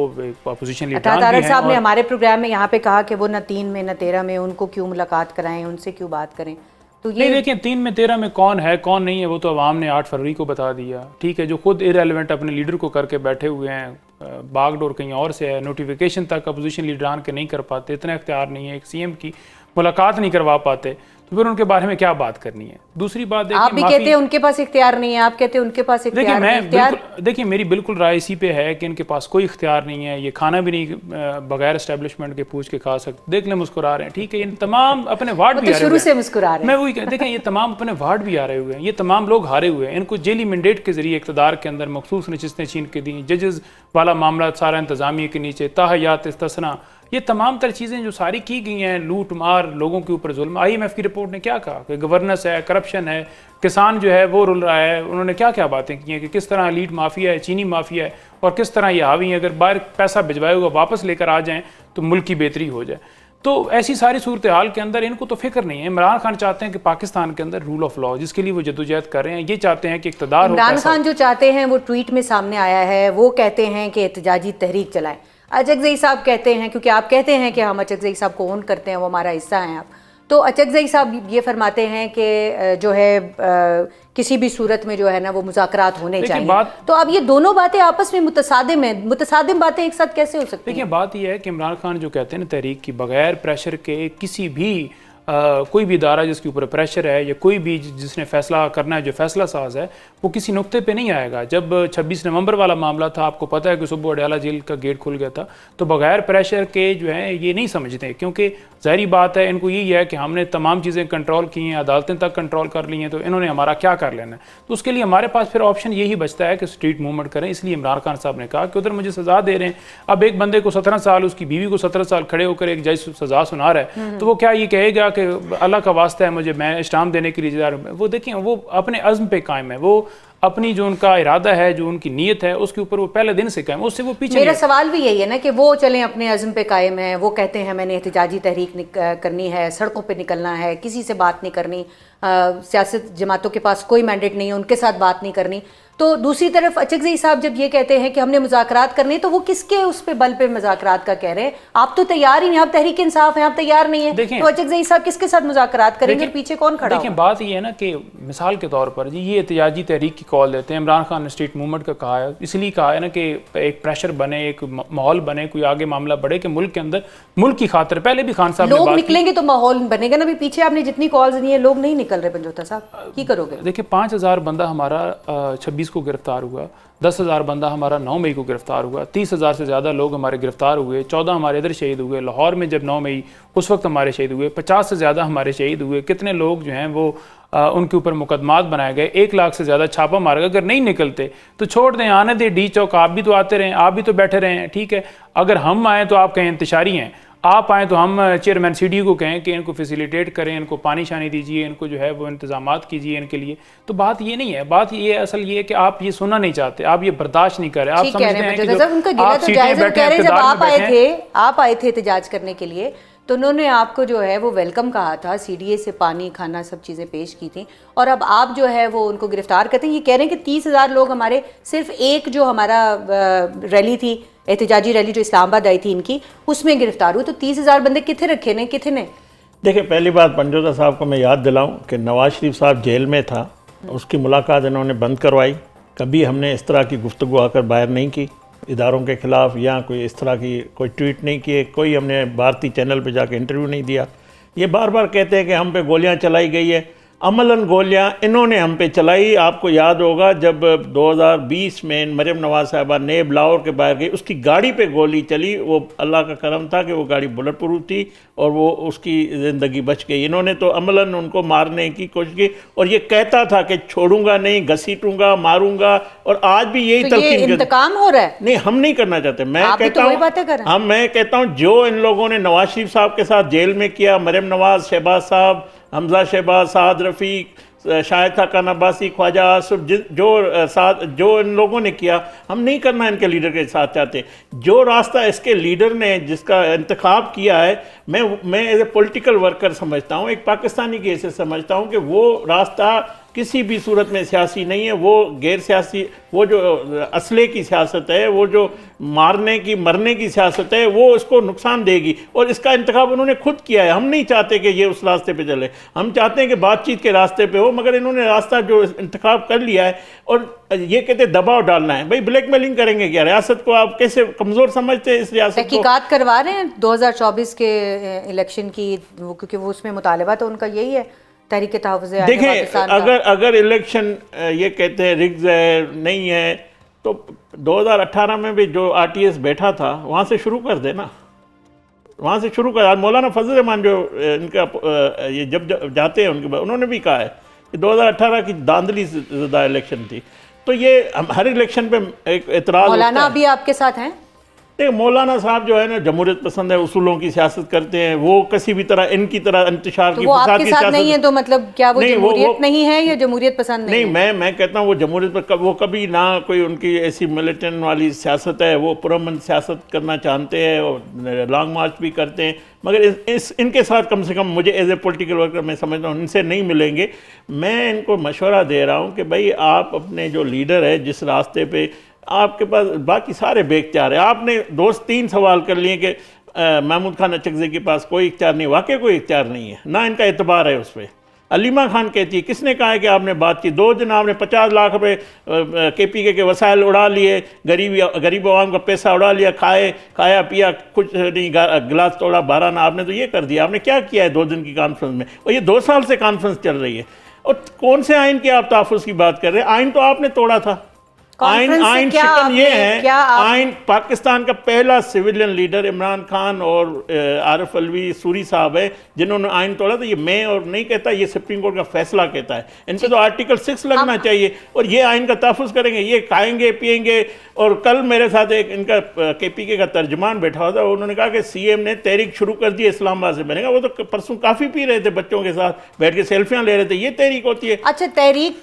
अपोजिशन लीडर साहब ने हमारे प्रोग्राम में यहाँ पे कहा कि वो न 3 में न 13 में उनको क्यों मुलाकात कराएं, उनसे क्यों बात करें। तो ये नहीं, देखिए 3 में 13 में कौन है कौन नहीं है वो तो अवाम ने 8 फरवरी को बता दिया। ठीक है, जो खुद इरेलेवेंट अपने लीडर को करके बैठे हुए हैं, बागडोर कहीं और से है, नोटिफिकेशन तक अपोजिशन लीडरान के नहीं कर पाते, इतना इख्तियार नहीं है, एक CM की मुलाकात नहीं करवा पाते, तो फिर उनके बारे में क्या बात करनी है। दूसरी बात आप भी कहते हैं उनके पास इख्तियार नहीं है, आप कहते हैं उनके पास इख्तियार नहीं। देखिए मेरी बिल्कुल राय इसी पे है कि इनके पास कोई इख्तियार नहीं है। ये खाना भी नहीं बगैर एस्टेब्लिशमेंट के पूछ के खा सकते। देख ले मुस्कुरा रहे हैं, ठीक है, ये तमाम अपने वार्ड भी आ रहे हैं, शुरू से मुस्कुरा रहे हैं। मैं वही देखें, ये तमाम अपने वार्ड भी आ रहे हुए हैं, ये तमाम लोग हारे हुए हैं। इनको जेली मैंडेट के जरिए इक़्तिदार के अंदर मखसूस नशिस्तें छीन के दी, जजेस वाला मामला सारा इंतजामिया के नीचे, ताहयात इस्तिस्ना, ये तमाम तर चीज़ें जो सारी की गई हैं, लूट मार, लोगों के ऊपर जुल्म। IMF की रिपोर्ट ने क्या कहा कि गवर्नेंस है, करप्शन है, किसान जो है वो रुल रहा है। उन्होंने क्या क्या बातें की हैं कि किस तरह लीड माफिया है, चीनी माफिया है, और किस तरह ये हावी हैं, अगर बाहर पैसा भिजवाए हुआ वापस लेकर आ जाएँ तो मुल्क की बेहतरी हो जाए। तो ऐसी सारी सूरत हाल के अंदर इनको तो फिक्र नहीं है। इमरान खान चाहते हैं कि पाकिस्तान के अंदर रूल ऑफ लॉ, जिसके लिए वो जदोजहद कर रहे हैं, ये चाहते हैं कि इक़्तिदार हो। इमरान खान जो चाहते हैं वो ट्वीट में सामने आया है, वो कहते हैं कि एहतजाजी तहरीक चलाएं। अचकज़ई साहब कहते हैं, क्योंकि आप कहते हैं कि हम अचकज़ई साहब को ओन करते हैं, वो हमारा हिस्सा हैं आप, तो अचकज़ई साहब ये फरमाते हैं कि जो है किसी भी सूरत में जो है ना वो मुज़ाकरात होने चाहिए। तो अब ये दोनों बातें आपस में मुतसादिम हैं, मुतसादिम बातें एक साथ कैसे हो सकती हैं? देखिए बात यह है कि इमरान खान जो कहते हैं ना तहरीक की, बगैर प्रेशर के किसी भी कोई भी इदारा जिसके ऊपर प्रेशर है या कोई भी जिसने फैसला करना है, जो फैसला साज है, वो किसी नुक्ते पे नहीं आएगा। जब 26 नवंबर वाला मामला था, आपको पता है कि सुबह अडयाला जेल का गेट खुल गया था, तो बगैर प्रेशर के जो है ये नहीं समझते, क्योंकि ज़ाहिरी बात है इनको यही है कि हमने तमाम चीज़ें कंट्रोल की हैं, अदालतें तक कंट्रोल कर ली हैं, तो इन्होंने हमारा क्या कर लेना है। तो उसके लिए हमारे पास फिर ऑप्शन यही बचता है कि स्ट्रीट मूवमेंट करें। इसलिए इमरान खान साहब ने कहा कि उधर मुझे सज़ा दे रहे हैं, अब एक बंदे को 17 साल, उसकी बीवी को 17 साल खड़े होकर एक जज सज़ा सुना रहा है, तो वो क्या ये कहेगा कि अल्लाह का वास्ता है मुझे, मैं इस्लाम देने के लिए जिम्मेदार हूं। वो देखिए वो अपने अज़्म पे कायम है, वो अपनी जो उनका इरादा है, जो उनकी नीयत है, उसके ऊपर वो पहले दिन से कायम, उससे वो पीछे। मेरा सवाल भी यही है ना कि वो चलें अपने अज़्म पे कायम है, वो कहते हैं मैंने एहतजाजी तहरीक करनी है, सड़कों पे निकलना है, किसी से बात नहीं करनी, सियासत जमातों के पास कोई मैंडेट नहीं है, उनके साथ बात नहीं करनी। तो दूसरी तरफ अचकज़ई साहब जब ये कहते हैं कि हमने मुज़ाकरात करने, तो वो किसके उस पे बल पे मुज़ाकरात का कह रहे हैं? आप तो तैयार ही नहीं, आप तहरीक इंसाफ हैं, आप तैयार नहीं है, तो अचकज़ई साहब किसके साथ मुज़ाकरात करेंगे? पीछे कौन खड़ा? देखिए बात ये है ना कि मिसाल के तौर पर जी ये एहतजाजी तहरीक की कॉल देते हैं, इमरान खान ने स्ट्रीट मूवमेंट का कहा है, इसलिए कहा है ना कि एक प्रेशर बने, एक माहौल बने, कोई आगे मामला बढ़े कि मुल्क के अंदर, मुल्क की खातिर। पहले भी खान साहब लोग निकलेंगे तो माहौल बनेगा ना। भी पीछे आपने जितनी कॉल्स दी है, लोग नहीं निकल रहे, पंजोता साहब की करोगे? देखिए 5000 बंदा हमारा 26 को गिरफ्तार हुआ, 10,000 बंदा हमारा 9 मई को गिरफ्तार हुआ, 30,000 से ज़्यादा लोग हमारे गिरफ्तार हुए, 14 हमारे इधर शहीद हुए, लाहौर में जब 9 मई उस वक्त हमारे शहीद हुए, 50 से ज़्यादा हमारे शहीद हुए। कितने लोग जो हैं वो उनके ऊपर मुकदमात बनाए गए, 1 लाख से ज़्यादा छापा मारा गया। अगर नहीं निकलते तो छोड़ दें, आने दें डी चौक, आप भी तो आते रहें, आप भी तो बैठे रहें, ठीक है। अगर हम आएँ तो आप कहें इंतशारी हैं, आप आएँ तो हम चेयरमैन सीडी को कहें कि इनको फैसिलिटेट करें, इनको पानी शानी दीजिए, इनको जो है वो इंतजामात कीजिए इनके लिए। तो बात ये नहीं है, बात ये असल ये है कि आप ये सुनना नहीं चाहते, आप ये बर्दाश्त नहीं कर रहे। आप समझते हैं कि आप आए थे एहतजाज करने के लिए, तो उन्होंने आपको जो है वो वेलकम कहा था, सीडीए से पानी खाना सब चीज़ें पेश की थी, और अब आप जो है वो उनको गिरफ्तार करते हैं। ये कह रहे हैं कि 30,000 लोग हमारे, सिर्फ एक जो हमारा रैली थी, एहतजाजी रैली जो इस्लामाबाद आई थी इनकी, उसमें गिरफ्तार हुए। तो 30,000 बंदे कितने रखे ने, कितने? देखिए, पहली बात पंजोता साहब को मैं याद दिलाऊं कि नवाज शरीफ साहब जेल में था, उसकी मुलाकात इन्होंने बंद करवाई। कभी हमने इस तरह की गुफ्तगू आकर बाहर नहीं की इदारों के ख़िलाफ़, या कोई इस तरह की कोई ट्वीट नहीं किए, कोई हमने भारतीय चैनल पे जाके इंटरव्यू नहीं दिया। ये बार बार कहते हैं कि हम पे गोलियां चलाई गई है, अमलन गोलियां इन्होंने हम पे चलाई। आपको याद होगा जब 2020 में मरियम नवाज साहबा नेब लाहौर के बाहर गई, उसकी गाड़ी पे गोली चली। वो अल्लाह का करम था कि वो गाड़ी बुलेट प्रूफ थी और वो उसकी ज़िंदगी बच गई। इन्होंने तो अमलन उनको मारने की कोशिश की, और ये कहता था कि छोड़ूंगा नहीं, घसीटूंगा, मारूंगा, और आज भी यही तो ये इंतकाम हो रहा है। नहीं, हम नहीं करना चाहते। मैं कहता हूँ मैं कहता हूँ जो इन लोगों ने नवाज शरीफ साहब के साथ जेल में किया, मरियम नवाज, शहबाज साहब, हमजा शहबाज, साद रफ़ीक, शाहिद खान अब्बासी, ख्वाजा आसिफ, जो इन लोगों ने किया, हम नहीं करना इनके लीडर के साथ चाहते। जो रास्ता इसके लीडर ने जिसका इंतखाब किया है, मैं एज ए पॉलिटिकल वर्कर समझता हूँ, एक पाकिस्तानी के ऐसे समझता हूँ कि वो रास्ता किसी भी सूरत में सियासी नहीं है। वो गैर सियासी, वो जो असले की सियासत है, वो जो मारने की मरने की सियासत है, वो उसको नुकसान देगी, और इसका इंतखाब उन्होंने खुद किया है। हम नहीं चाहते कि ये उस रास्ते पे चले, हम चाहते हैं कि बातचीत के रास्ते पे हो, मगर इन्होंने रास्ता जो इंतखाब कर लिया है, और ये कहते दबाव डालना है। भाई ब्लैकमेलिंग करेंगे क्या? रियासत को आप कैसे कमज़ोर समझते हैं? इस रियासत को तहकीकात करवा रहे हैं 2024 के इलेक्शन की, क्योंकि वो उसमें मुतालबा तो उनका यही है, तहरीक तहफ़्फ़ुज़ देखें, अगर इलेक्शन ये कहते हैं रिग्स है, नहीं है, तो 2018 में भी जो RTS बैठा था वहाँ से शुरू कर देना, वहाँ से शुरू कर। मौलाना फजल रहमान जो इनका ये जब जाते हैं उनके बाद, उन्होंने भी कहा है कि 2018 की धांधली ज़्यादा इलेक्शन थी। तो ये हर इलेक्शन पे एक एतराज़। मौलाना अभी आपके साथ हैं? देखिए, मौलाना साहब जो है ना, जमहूरियत पसंद है, उसूलों की सियासत करते हैं। वो किसी भी तरह इनकी तरह इंतशार की, वो आपके साथ नहीं है, तो मतलब क्या वो जमहूरियत नहीं है या जमहूरियत पसंद नहीं है? मैं कहता हूँ वो जमहूरियत पर वो कभी ना कोई उनकी ऐसी मिलिटेंट वाली सियासत है। वो पुरअमन सियासत करना चाहते हैं और लॉन्ग मार्च भी करते हैं, मगर इनके साथ कम से कम मुझे एज ए पॉलिटिकल वर्कर मैं समझता हूँ इनसे नहीं मिलेंगे। मैं इनको मशवरा दे रहा हूँ कि भाई आप अपने जो लीडर है, जिस रास्ते पे आपके पास बाकी सारे बेख्तियार है, आपने 2-3 सवाल कर लिए कि महमूद खान अचकज़ई के पास कोई इख्तियार नहीं, वाकई कोई इख्तियार नहीं है, ना इनका एतबार है उस पर। अलीमा खान कहती है, किसने कहा है कि आपने बात की? 2 दिन आपने 50 लाख रुपए KPK के वसाइल उड़ा लिए, गरीब आवाम का पैसा उड़ा लिया, खाया पिया, कुछ नहीं, गिलास तोड़ा 12 ना, आपने तो ये कर दिया। आपने क्या किया है 2 दिन की कॉन्फ्रेंस में? और ये 2 साल से कॉन्फ्रेंस चल रही है, और कौन से आइन की आप तहफ़्फ़ुज़ की बात कर रहे हैं? आइन तो आपने तोड़ा था। आइन शिकन ये है, आइन पाकिस्तान का पहला सिविलियन लीडर इमरान खान और आरिफ अलवी सूरी साहब है जिन्होंने आइन तोड़ा। तो ये मैं और नहीं कहता, ये सुप्रीम कोर्ट का फैसला कहता है। इन पे तो आर्टिकल 6 लगना चाहिए, और ये आइन का तहफ़्फ़ुज़ करेंगे, ये खाएंगे पिएंगे। और कल मेरे साथ एक इनका KPK का तर्जमान बैठा हुआ था, उन्होंने कहा कि CM ने तहरीक शुरू कर दी इस्लामाबाद से। मैंने कहा वो तो परसों काफ़ी पी रहे थे, बच्चों के साथ बैठ के सेल्फियाँ ले रहे थे, ये तहरीक होती है? अच्छा, तहरीक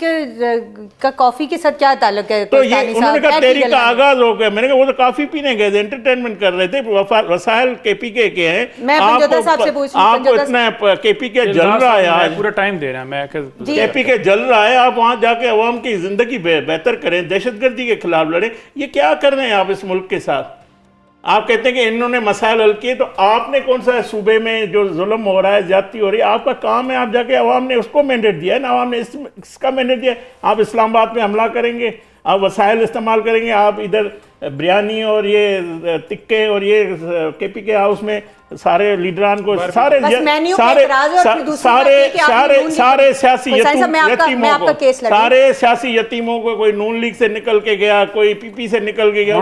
का कॉफ़ी के साथ क्या ताल्लुक है? तो ये उन्होंने कहा तहरीक का आगाज हो गया। मैंने कहा वो तो काफी पीने गए थे, एंटरटेनमेंट कर रहे थे, वसाइल KPK के हैं। आपको इतना KPK जल रहा है, आज पूरा टाइम दे रहा है, मैं KPK जल रहा है, आप वहां जाके अवाम की जिंदगी बेहतर करें, दहशतगर्दी के खिलाफ लड़ें। ये क्या कर रहे हैं आप इस मुल्क के साथ? आप कहते हैं कि इन्होंने मसाइल हल किए, तो आपने कौन सा सूबे में जो जुल्म हो रहा है, ज्यादती हो रही है, आपका काम है, आप जाके अवाम ने उसको मैंडेट दिया है ना, अवाम ने इसका मैंडेट दिया है। आप इस्लामाबाद में हमला करेंगे, आप वसाइल इस्तेमाल करेंगे, आप इधर बिरयानी और ये टिक्के और ये KPK हाउस में सारे लीडरान को सारे सियासी यतीमों को, कोई नून लीग से निकल के गया, कोई PP से निकल के गया,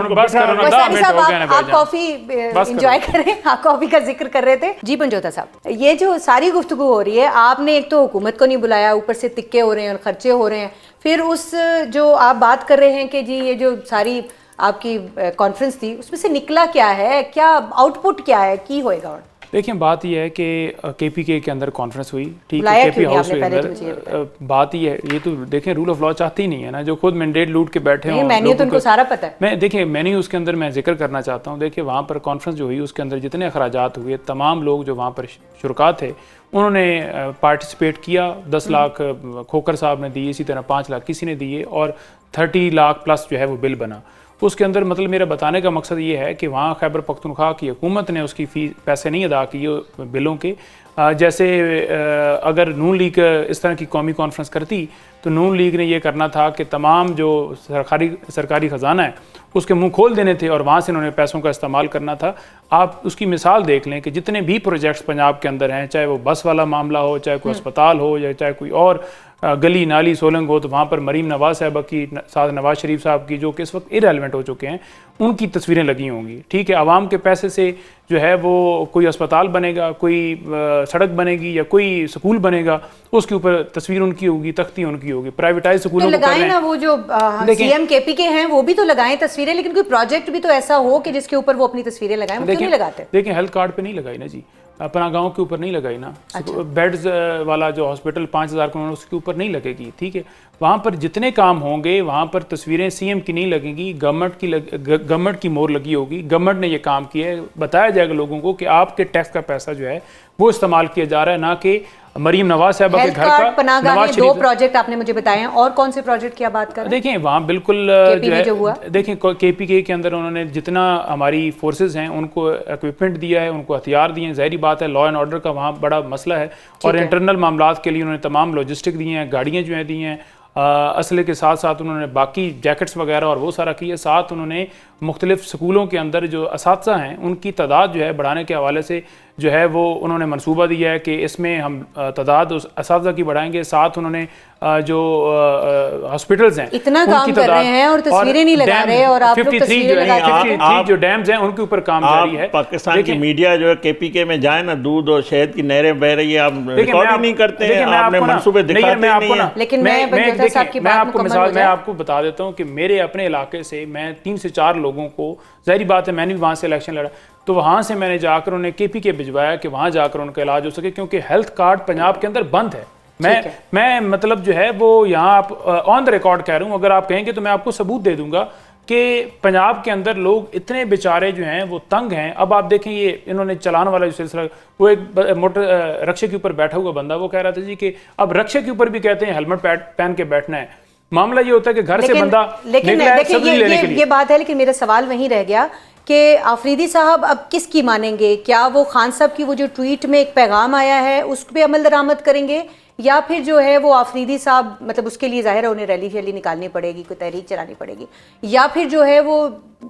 आप कॉफी एंजॉय करें, आप कॉफी का जिक्र कर रहे थे। जी पंजोता साहब, ये जो सारी गुफ्तगू हो रही है, आपने एक तो हुकूमत को नहीं बुलाया, ऊपर से तिक्के हो रहे हैं और खर्चे हो रहे हैं, फिर उस जो आप बात कर रहे हैं कि जी ये जो सारी आपकी कॉन्फ्रेंस थी, उसमें से निकला क्या है, क्या आउटपुट क्या है, की होएगा? और देखिए बात यह है कि केपीके के अंदर कॉन्फ्रेंस हुई, ठीक है, बुलाया केपी क्यों नहीं हाउस आपने? के पहले तो मुझे ये अंदर बात ही है, ये तो देखें रूल ऑफ लॉ चाहती नहीं है ना, जो खुद मैंडेट लूट के बैठे नहीं, हों। मेन्यू तो उनको सारा पता है। मैं देखिए मेन्यू उसके अंदर मैं जिक्र करना चाहता हूँ। देखिए वहाँ पर कॉन्फ्रेंस जो हुई उसके अंदर जितने अखराजात हुए, तमाम लोग जो वहाँ पर शुरका थे उन्होंने पार्टिसिपेट किया। 10 लाख खोकर साहब ने दिए, इसी तरह 5 लाख किसी ने दिए, और 30 लाख प्लस जो है वो बिल बना। उसके अंदर मतलब मेरा बताने का मकसद ये है कि वहाँ खैबर पख्तूनख्वा की हुकूमत ने उसकी फ़ीस पैसे नहीं अदा किए बिलों के। जैसे अगर नून लीग इस तरह की कौमी कॉन्फ्रेंस करती तो नून लीग ने ये करना था कि तमाम जो सरकारी ख़जाना है उसके मुंह खोल देने थे और वहाँ से उन्होंने पैसों का इस्तेमाल करना था। आप उसकी मिसाल देख लें कि जितने भी प्रोजेक्ट्स पंजाब के अंदर हैं, चाहे वो बस वाला मामला हो, चाहे कोई अस्पताल हो, या चाहे कोई और गली नाली सोलंग हो, तो वहाँ पर मरीम नवाज साहबा की साथ नवाज शरीफ साहब की, जो कि इस वक्त इरेलेवेंट हो चुके हैं, उनकी तस्वीरें लगी होंगी। ठीक है, आवाम के पैसे से जो है वो कोई अस्पताल बनेगा, कोई सड़क बनेगी या कोई स्कूल बनेगा, उसके ऊपर तस्वीर उनकी होगी, तख्ती उनकी होगी। प्राइवेटाइज तो स्कूलों को लगाएं ना, वो जो सीएम केपी के हैं वो भी तो लगाएं तस्वीरें, लेकिन कोई प्रोजेक्ट भी तो ऐसा हो कि जिसके ऊपर वो अपनी तस्वीरें लगाएं। वो क्यों नहीं लगाते? देखिए हेल्थ कार्ड पे नहीं लगाई ना जी, अपना गांव के ऊपर नहीं लगाई ना। बेड्स वाला जो हॉस्पिटल 5000 का उसके ऊपर नहीं लगेगी। ठीक है, वहाँ पर जितने काम होंगे वहाँ पर तस्वीरें सीएम की नहीं लगेंगी, गवर्नमेंट की मोहर लगी होगी। गवर्नमेंट ने ये काम किया है, बताया जाएगा लोगों को कि आपके टैक्स का पैसा जो है वो इस्तेमाल किया जा रहा है, ना कि मरीम नवाज साहबा के घर का। पनाहगाहें 2 प्रोजेक्ट आपने मुझे बताए हैं, और कौन से प्रोजेक्ट की आप बात कर रहे हैं? देखिए वहाँ बिल्कुल जो है, देखिए केपीके के अंदर उन्होंने जितना हमारी फोर्सेस हैं उनको इक्विपमेंट दिया है, उनको हथियार दिए हैं। ज़ाहिरी बात है लॉ एंड ऑर्डर का वहाँ बड़ा मसला है, और इंटरनल मामलात के लिए उन्होंने तमाम लॉजिस्टिक दिए हैं, गाड़ियाँ जो हैं दी हैं, असले के साथ साथ उन्होंने बाकी जैकेट्स वगैरह और वो सारा किया। साथ उन्होंने मुख्तलिफ स्कूलों के अंदर जो असातिज़ा हैं उनकी तादाद जो है बढ़ाने के हवाले से जो है वो उन्होंने मंसूबा दिया है कि इसमें हम तादाद उस असातिज़ा की बढ़ाएंगे। साथ उन्होंने जो हॉस्पिटल्स हैं इतना काम कर रहे हैं और तस्वीरें नहीं लगा रहे, और आप लोग तस्वीरें लगाते हैं। 53 जो डैम्स हैं उनके ऊपर काम जारी है। पाकिस्तान की मीडिया जो है केपीके में जाए ना, दूध और शहद की नहरें बह रही है, आप रिकॉर्ड ही नहीं करते हैं, आपने मंसूबे दिखाते नहीं हैं। लेकिन मैं आपको बता देता हूँ कि मेरे अपने इलाके से मैं 3 से 4 लोगों को, जाहिर बात है मैंने भी वहाँ से इलेक्शन लड़ा, तो वहाँ से मैंने जाकर उन्हें केपीके भिजवाया कि वहाँ जाकर उनका इलाज हो सके, क्योंकि हेल्थ कार्ड पंजाब के अंदर बंद है। मैं मतलब जो है वो यहाँ आप ऑन द रिकॉर्ड कह रहा हूँ, अगर आप कहेंगे तो मैं आपको सबूत दे दूंगा कि पंजाब के अंदर लोग इतने बेचारे जो हैं वो तंग हैं। अब आप देखें ये इन्होंने चलान वाला जो सिलसिला, वो एक मोटर रक्शे के ऊपर बैठा हुआ बंदा वो कह रहा था जी कि अब रक्शे के ऊपर भी कहते हैं हेलमेट पहन के बैठना है। मामला ये होता है कि घर से बंदा निकला है सब्जी लेने के लिए। ये बात है, लेकिन मेरा सवाल वहीं रह गया कि आफरीदी साहब अब किसकी मानेंगे? क्या वो खान साहब की वो जो ट्वीट में एक पैगाम आया है उस पर अमल दरामद करेंगे, या फिर जो है वो आफरीदी साहब मतलब उसके लिए ज़ाहिर है उन्हें रैली शैली निकालनी पड़ेगी, कोई तहरीक चलानी पड़ेगी, या फिर जो है वो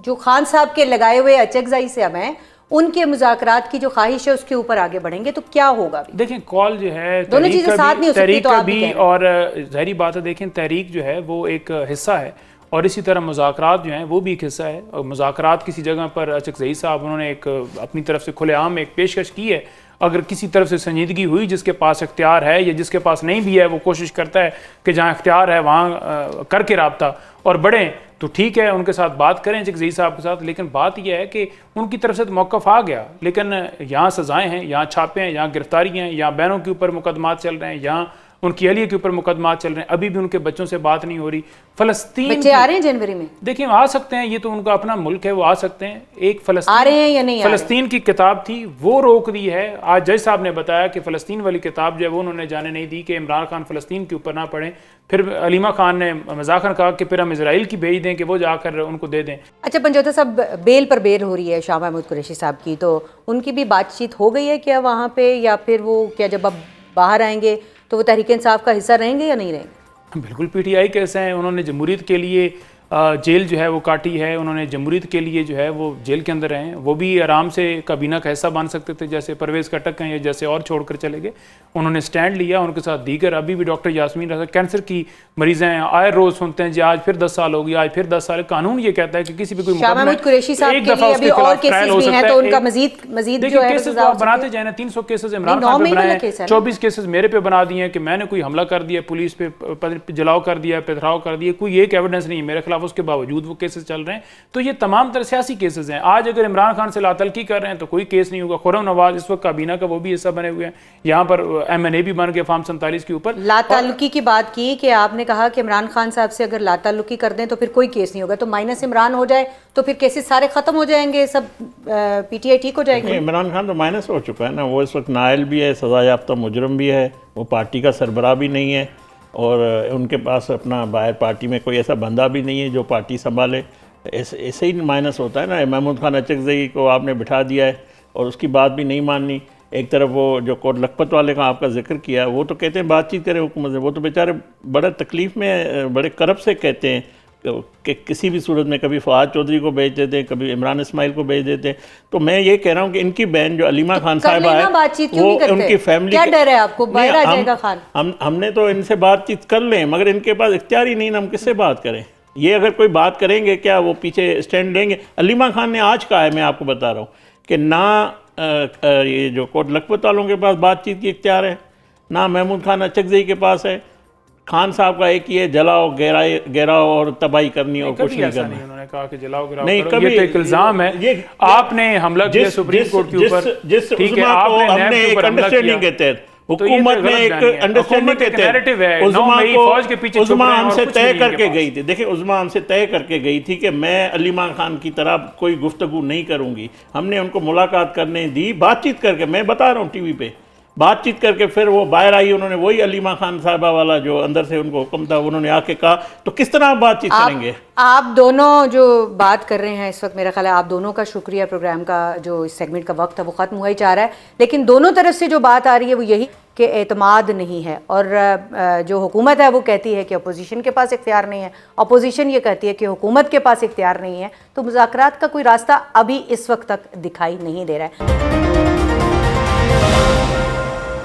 जो खान साहब के लगाए हुए अचकजाई से अब हैं उनके मुज़ाकरात की जो ख्वाहिश है उसके ऊपर आगे बढ़ेंगे? तो क्या होगा? देखें कॉल जो है दोनों चीज़ें साथ नहीं हो सकती, तो आप भी और ज़ाहिरी बात है, देखें तहरीक जो है वो एक हिस्सा है और इसी तरह मुज़ाकरात जो हैं वो भी एक हिस्सा है। और मुज़ाकरात किसी जगह पर अचकज़ई साहब उन्होंने एक अपनी तरफ से खुलेआम एक पेशकश की है, अगर किसी तरफ से संजीदगी हुई, जिसके पास इख्तियार है या जिसके पास नहीं भी है, वो कोशिश करता है कि जहाँ इख्तियार है वहाँ करके रब्ता और बढ़ें, तो ठीक है उनके साथ बात करें अचकज़ई साहब के साथ। लेकिन बात यह है कि उनकी तरफ से तो मौक़िफ़ आ गया, लेकिन यहाँ सज़ाएँ हैं, यहाँ छापे हैं, यहाँ गिरफ्तारियाँ हैं, यहाँ बहनों के ऊपर मुकदमात चल रहे हैं, यहाँ उनकी अहलिया के ऊपर मुकदमात चल रहे हैं, अभी भी उनके बच्चों से बात नहीं हो रही। फ़लस्तीन बच्चे आ रहे हैं जनवरी में, देखिए आ सकते हैं, ये तो उनका अपना मुल्क है, वो आ सकते हैं। एक फ़लस्तीन आ रहे हैं या नहीं, फ़लस्तीन की किताब थी वो रोक दी है। आज जज साहब ने बताया कि फ़लस्तीन वाली किताब जो है वो उन्होंने जाने नहीं दी कि इमरान खान फ़लस्तीन के ऊपर ना पढ़ें। फिर अलीमा खान ने मजाकन कहा कि फिर हम इजराइल की भेज दें कि वो जाकर उनको दे दें। अच्छा पंजोता साहब, बेल पर बेल हो रही है शाह महमूद कुरैशी साहब की, तो उनकी भी बातचीत हो गई है क्या वहाँ पे, या फिर वो क्या जब अब बाहर आएंगे तो वो तहरीक इंसाफ का हिस्सा रहेंगे या नहीं रहेंगे? बिल्कुल पीटीआई कैसे हैं, उन्होंने जमहूरियत के लिए जेल जो है वो काटी है, उन्होंने जमहूरियत के लिए जो है वो जेल के अंदर हैं। वो भी आराम से काबीना का हिस्सा बन सकते थे, जैसे परवेज़ खट्टक हैं या जैसे और छोड़कर चले गए। उन्होंने स्टैंड लिया, उनके साथ दीगर अभी भी डॉक्टर यास्मीन रज़ा कैंसर की मरीज़ हैं, आए रोज़ सुनते हैं जी आज फिर 10 साल हो गई, आज फिर 10 साल। कानून ये कहता है कि किसी भी कोई शाह महमूद कुरैशी साहब के लिए अभी और केसेस भी हैं, तो उनका मजीद जो है केसेस आप बनाते जाए ना। 300 केसेस इमरान खान पे बनाए, 24 केसेस मेरे पे बना दिए कि मैंने कोई हमला कर दिया, पुलिस पे जलाओ कर दिया, पथराव कर दिया, कोई एक एविडेंस नहीं है मेरे खिलाफ। खिलाफ, उसके बावजूद वो केसेस चल रहे हैं। तो ये तमाम तरह सियासी केसेस हैं। आज अगर इमरान खान से लातलकी कर रहे हैं तो कोई केस नहीं होगा। खुर्रम नवाज इस वक्त काबीना का वो भी हिस्सा बने हुए हैं, यहाँ पर MNA भी बन गए फार्म 47 के ऊपर। लाताल्लुकी की बात की कि आपने कहा कि इमरान खान साहब से अगर लाताल्लुकी कर दें तो फिर कोई केस नहीं होगा, तो माइनस इमरान हो जाए तो फिर केसेस सारे खत्म हो जाएंगे, सब PTI ठीक हो जाएगी। इमरान खान तो माइनस हो चुका है ना, वो इस वक्त नायल भी है, सज़ा याफ्ता मुजरम भी है, वो पार्टी का सरबराह भी नहीं है और उनके पास अपना बाहर पार्टी में कोई ऐसा बंदा भी नहीं है जो पार्टी संभाले। ऐसे ही माइनस होता है ना। महमूद खान अचकज़ई को आपने बिठा दिया है और उसकी बात भी नहीं माननी। एक तरफ वो जो कोट लखपत वाले का आपका जिक्र किया, वो तो कहते हैं बातचीत करें हुकूमत से, वो तो बेचारे बड़े तकलीफ़ में बड़े करब से कहते हैं कि किसी भी सूरत में कभी फवाद चौधरी को भेज देते हैं, कभी इमरान इस्माइल को भेज देते हैं। तो मैं ये कह रहा हूँ कि इनकी बहन जो अलीमा खान साहिबा है, वो उनकी फैमिली, क्या डर है आपको, बाहर आ जाएगा खान? हमने तो इनसे बातचीत कर लें, मगर इनके पास इख्तियार ही नहीं ना, हम किससे बात करें। ये अगर कोई बात करेंगे क्या वो पीछे स्टैंड लेंगे? अलीमा खान ने आज कहा है, मैं आपको बता रहा हूँ कि ना ये जो कोट लखपत वालों के पास बातचीत की इख्तियार है, ना महमूद खान अचकज़ई के पास है। खान साहब का एक ही है, जलाओ गहराओ और तबाही करनी और कुछ नहीं करना। उन्होंने कहा कि जलाओ गिराओ नहीं, करो। कभी ये तो एक इल्जाम है। ये आपने हमला किया सुप्रीम कोर्ट के ऊपर, जिस ठीक है, आपने आपने एक अंडरस्टैंडिंग के तहत हुकूमत ने एक अंडरस्टैंडिंग के तहत उज़मा हमसे तय करके गई थी। देखिए उज़मा हमसे तय करके गई थी कि मैं अलीमा खान की तरह कोई गुफ्तगू नहीं करूंगी। हमने उनको मुलाकात करने दी, बातचीत करके, मैं बता रहा हूँ टीवी पे बातचीत करके, फिर वो बाहर आई, उन्होंने वही अलीमा खान साहिबा वाला जो अंदर से उनको हुक्म था, उन्होंने आके कहा। तो किस तरह आप बातचीत करेंगे? आप दोनों जो बात कर रहे हैं इस वक्त, मेरा ख्याल है आप दोनों का शुक्रिया। प्रोग्राम का जो इस सेगमेंट का वक्त है वो ख़त्म हुआ ही जा रहा है, लेकिन दोनों तरफ से जो बात आ रही है वो यही कि एतमाद नहीं है। और जो हुकूमत है वो कहती है कि अपोजिशन के पास इख्तियार नहीं है, अपोजिशन ये कहती है कि हुकूमत के पास इख्तियार नहीं है। तो मुज़ाकरात का कोई रास्ता अभी इस वक्त तक दिखाई नहीं दे रहा है।